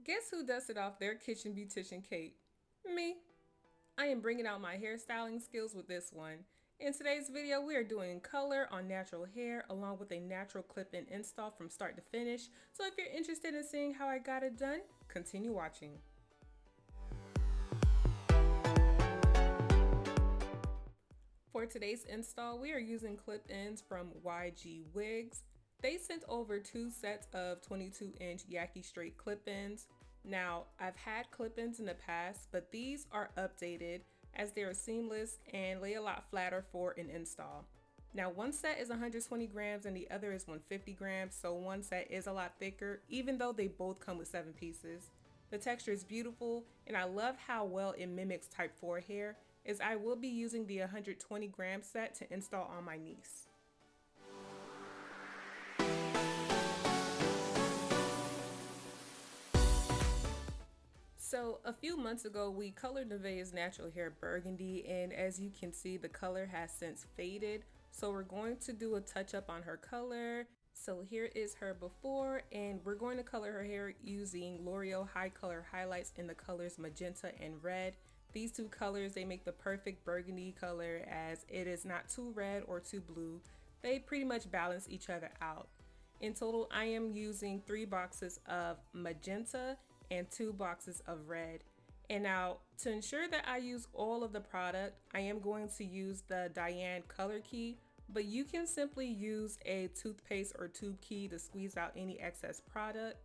Guess who dusted off their kitchen beautician cape? Me. I am bringing out my hairstyling skills with this one. In today's video, we are doing color on natural hair along with a natural clip-in install from start to finish. So if you're interested in seeing how I got it done, continue watching. For today's install, we are using clip-ins from YG Wigs. They sent over 2 sets of 22-inch YaKi straight clip-ins. Now, I've had clip-ins in the past, but these are updated as they are seamless and lay a lot flatter for an install. Now, one set is 120 grams and the other is 150 grams, so one set is a lot thicker, even though they both come with 7 pieces. The texture is beautiful, and I love how well it mimics type 4 hair, as I will be using the 120 gram set to install on my niece. So a few months ago, we colored Nevaeh's natural hair burgundy, and as you can see, the color has since faded. So we're going to do a touch up on her color. So here is her before, and we're going to color her hair using L'Oreal HiColor HiLights in the colors Magenta and Red. These two colors, they make the perfect burgundy color as it is not too red or too blue. They pretty much balance each other out. In total, I am using 3 boxes of magenta and 2 boxes of red. And now, to ensure that I use all of the product, I am going to use the Diane Color Key, but you can simply use a toothpaste or tube key to squeeze out any excess product.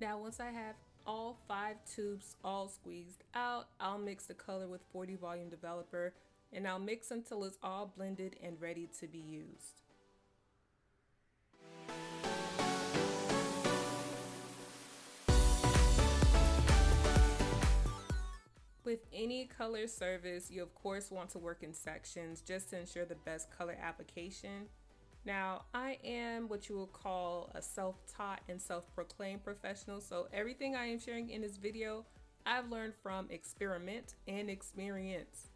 Now, once I have all 5 tubes all squeezed out, I'll mix the color with 40 volume developer, and I'll mix until it's all blended and ready to be used. With any color service, you of course want to work in sections just to ensure the best color application. Now, I am what you will call a self-taught and self-proclaimed professional, so everything I am sharing in this video, I've learned from experiment and experience.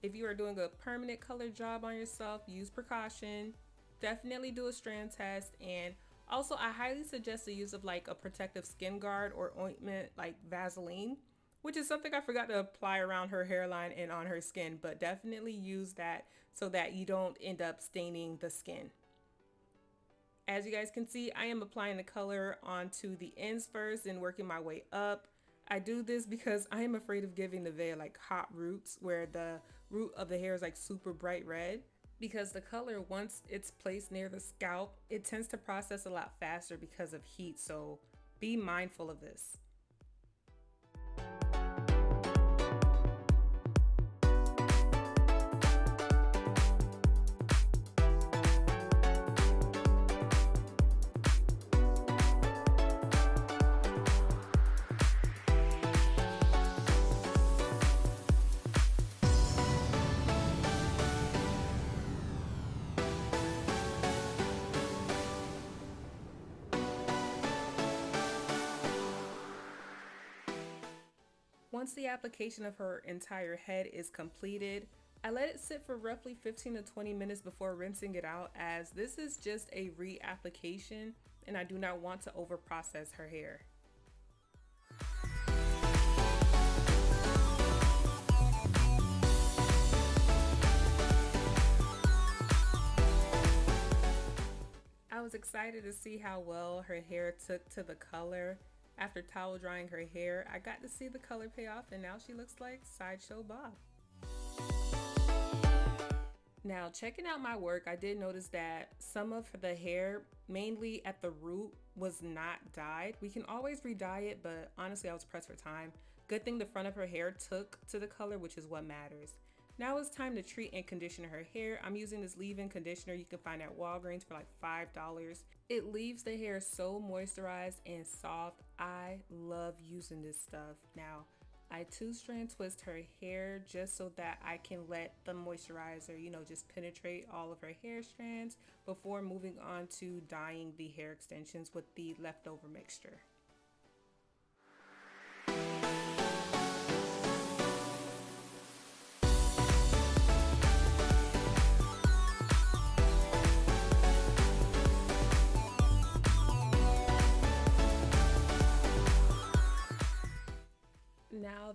If you are doing a permanent color job on yourself, use precaution. Definitely do a strand test, and also I highly suggest the use of like a protective skin guard or ointment like Vaseline, which is something I forgot to apply around her hairline and on her skin, but definitely use that so that you don't end up staining the skin. As you guys can see, I am applying the color onto the ends first and working my way up. I do this because I am afraid of giving Nevaeh like hot roots where the root of the hair is like super bright red, because the color, once it's placed near the scalp, it tends to process a lot faster because of heat, so be mindful of this. Once the application of her entire head is completed, I let it sit for roughly 15 to 20 minutes before rinsing it out, as this is just a reapplication and I do not want to over process her hair. I was excited to see how well her hair took to the color. After towel drying her hair, I got to see the color pay off, and now she looks like Sideshow Bob. Now, checking out my work, I did notice that some of the hair, mainly at the root, was not dyed. We can always re-dye it, but honestly, I was pressed for time. Good thing the front of her hair took to the color, which is what matters. Now it's time to treat and condition her hair. I'm using this leave-in conditioner you can find at Walgreens for like $5. It leaves the hair so moisturized and soft. I love using this stuff. Now, I 2-strand twist her hair just so that I can let the moisturizer, just penetrate all of her hair strands before moving on to dyeing the hair extensions with the leftover mixture.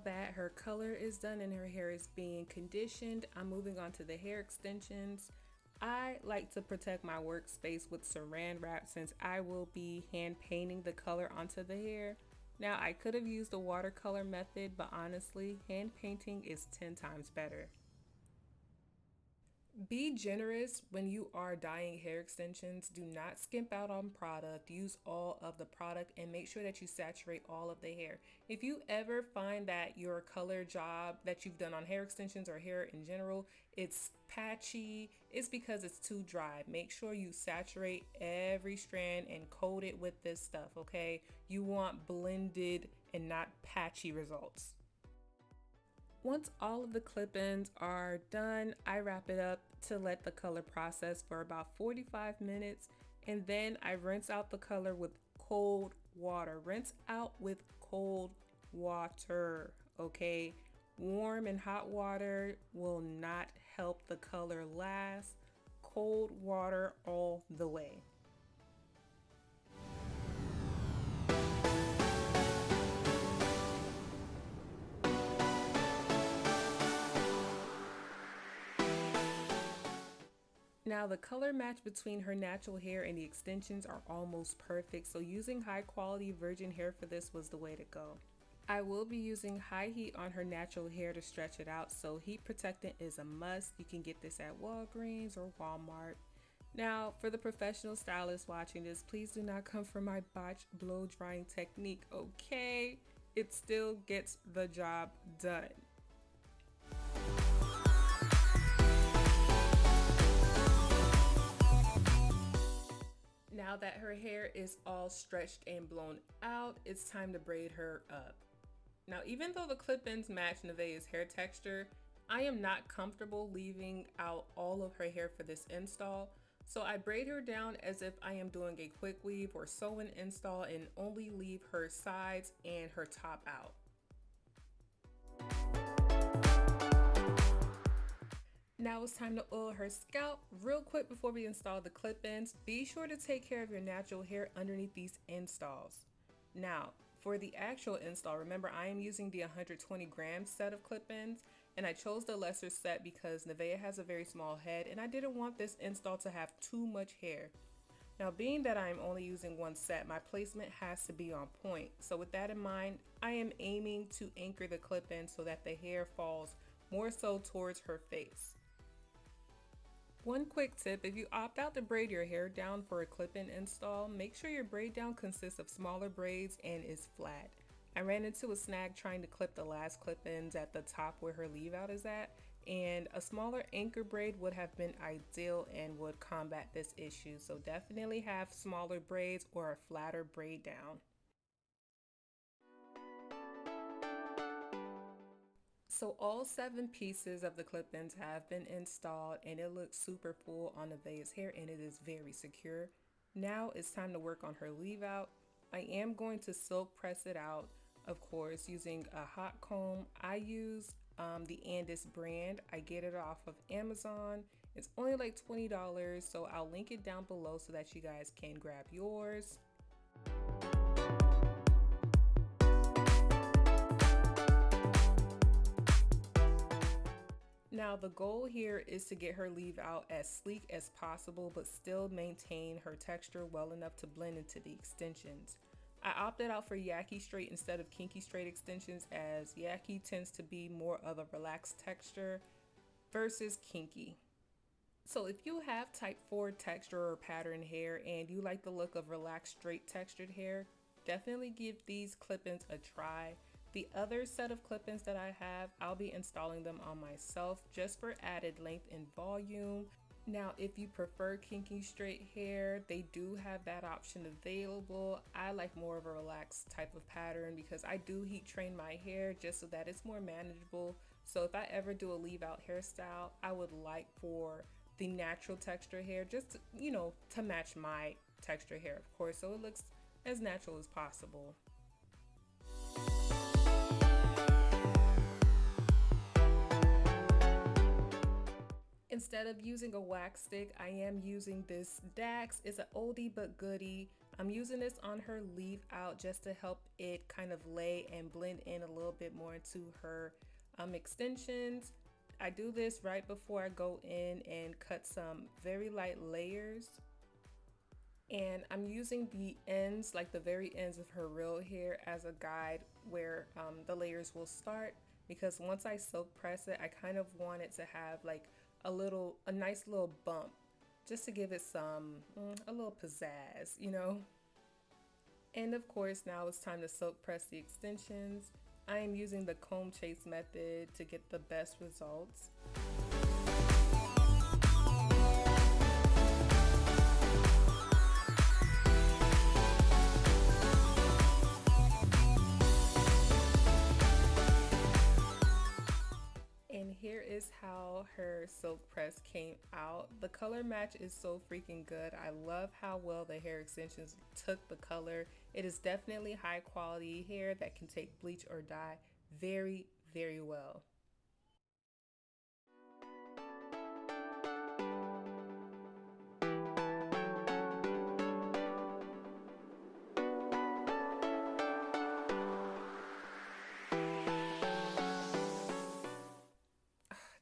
that her color is done and her hair is being conditioned, I'm moving on to the hair extensions. I like to protect my workspace with saran wrap since I will be hand painting the color onto the hair. Now, I could have used the watercolor method, but honestly, hand painting is 10 times better. Be generous when you are dyeing hair extensions. Do not skimp out on product. Use all of the product and make sure that you saturate all of the hair. If you ever find that your color job that you've done on hair extensions or hair in general, it's patchy, it's because it's too dry. Make sure you saturate every strand and coat it with this stuff, okay? You want blended and not patchy results. Once all of the clip-ins are done, I wrap it up to let the color process for about 45 minutes, and then I rinse out the color with cold water. Rinse out with cold water, okay? Warm and hot water will not help the color last. Cold water all the way. Now the color match between her natural hair and the extensions are almost perfect, so using high quality virgin hair for this was the way to go. I will be using high heat on her natural hair to stretch it out, so heat protectant is a must. You can get this at Walgreens or Walmart. Now for the professional stylists watching this, please do not come for my botched blow drying technique, okay? It still gets the job done. Now that her hair is all stretched and blown out, it's time to braid her up. Now, even though the clip-ins match Nevaeh's hair texture, I am not comfortable leaving out all of her hair for this install, so I braid her down as if I am doing a quick weave or sew-in install and only leave her sides and her top out. Now it's time to oil her scalp. Real quick before we install the clip-ins, be sure to take care of your natural hair underneath these installs. Now, for the actual install, remember I am using the 120 gram set of clip-ins, and I chose the lesser set because Nevaeh has a very small head and I didn't want this install to have too much hair. Now, being that I am only using one set, my placement has to be on point. So with that in mind, I am aiming to anchor the clip-in so that the hair falls more so towards her face. One quick tip, if you opt out to braid your hair down for a clip-in install, make sure your braid down consists of smaller braids and is flat. I ran into a snag trying to clip the last clip-ins at the top where her leave out is at, and a smaller anchor braid would have been ideal and would combat this issue. So definitely have smaller braids or a flatter braid down. So all 7 pieces of the clip-ins have been installed and it looks super full on Nevaeh's hair and it is very secure. Now it's time to work on her leave out. I am going to silk press it out, of course, using a hot comb. I use the Andis brand. I get it off of Amazon. It's only like $20, so I'll link it down below so that you guys can grab yours. Now the goal here is to get her leave out as sleek as possible but still maintain her texture well enough to blend into the extensions. I opted out for YaKi straight instead of kinky straight extensions, as YaKi tends to be more of a relaxed texture versus kinky. So if you have type 4 texture or pattern hair and you like the look of relaxed straight textured hair, definitely give these clip-ins a try. The other set of clip-ins that I have, I'll be installing them on myself just for added length and volume. Now, if you prefer kinky straight hair, they do have that option available. I like more of a relaxed type of pattern because I do heat train my hair just so that it's more manageable. So if I ever do a leave out hairstyle, I would like for the natural texture hair just to, to match my texture hair, of course, so it looks as natural as possible. Instead of using a wax stick, I am using this Dax. It's an oldie but goodie. I'm using this on her leave out just to help it kind of lay and blend in a little bit more into her extensions. I do this right before I go in and cut some very light layers. And I'm using the ends, like the very ends of her real hair, as a guide where the layers will start, because once I silk press it, I kind of want it to have like a nice little bump, just to give it a little pizzazz, you know? And of course, now it's time to silk press the extensions. I am using the comb chase method to get the best results. And here is how her silk press came out. The color match is so freaking good. I love how well the hair extensions took the color. It is definitely high quality hair that can take bleach or dye very, very well.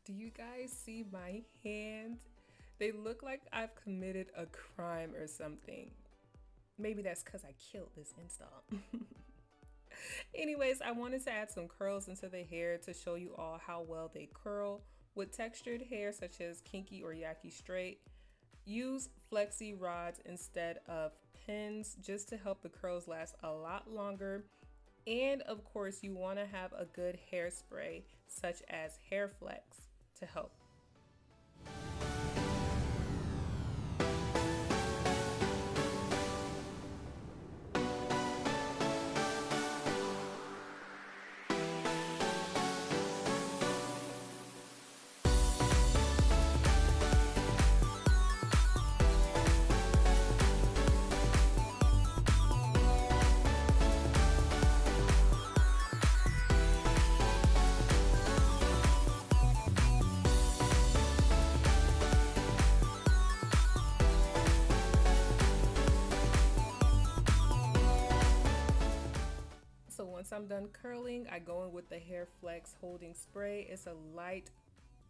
Do you guys see my hands? They look like I've committed a crime or something. Maybe that's because I killed this install. Anyways, I wanted to add some curls into the hair to show you all how well they curl. With textured hair such as kinky or yaki straight, use Flexi-Rods instead of pins just to help the curls last a lot longer. And of course, you want to have a good hairspray such as Hair Flex to help. So once I'm done curling, I go in with the Hair Flex holding spray. It's a light,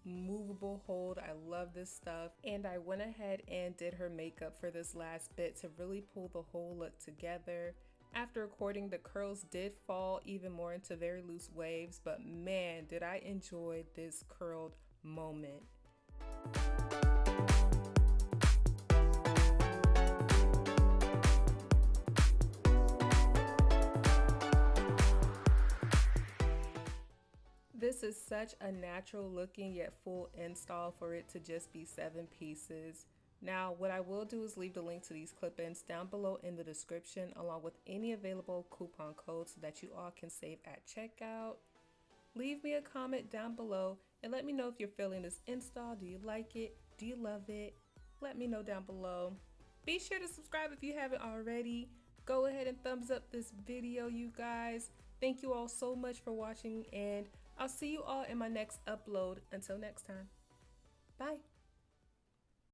movable hold. I love this stuff. And I went ahead and did her makeup for this last bit to really pull the whole look together. After recording, the curls did fall even more into very loose waves, but man, did I enjoy this curled moment. This is such a natural looking yet full install for it to just be 7 pieces. Now, what I will do is leave the link to these clip-ins down below in the description, along with any available coupon codes so that you all can save at checkout. Leave me a comment down below and let me know if you're feeling this install. Do you like it? Do you love it? Let me know down below. Be sure to subscribe if you haven't already. Go ahead and thumbs up this video, you guys. Thank you all so much for watching, and I'll see you all in my next upload. Until next time, bye.